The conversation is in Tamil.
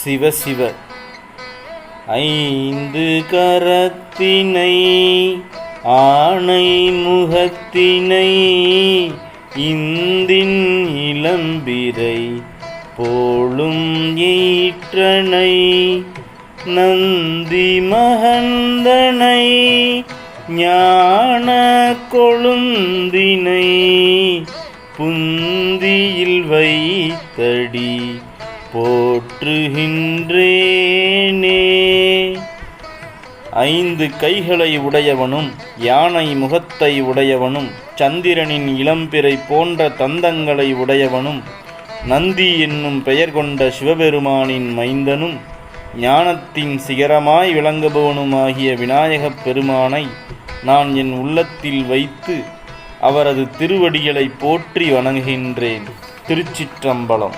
சிவசிவ. ஐந்து கரத்தினை ஆணை முகத்தினை இந்தின் இளம்பிரை போலும் ஈற்றனை நந்தி மகந்தனை ஞான கொழுந்தினை புந்தியில் வைத்தடி போற்றுகின்றேனே. ஐந்து கைகளை உடையவனும் யானை முகத்தை உடையவனும் சந்திரனின் இளம்பிறை போன்ற தந்தங்களை உடையவனும் நந்தி என்னும் பெயர் கொண்ட சிவபெருமானின் மைந்தனும் ஞானத்தின் சிகரமாய் விளங்குபவனுமாகிய விநாயகப் பெருமானை நான் என் உள்ளத்தில் வைத்து அவரது திருவடிகளை போற்றி வணங்குகின்றேன். திருச்சிற்றம்பலம்.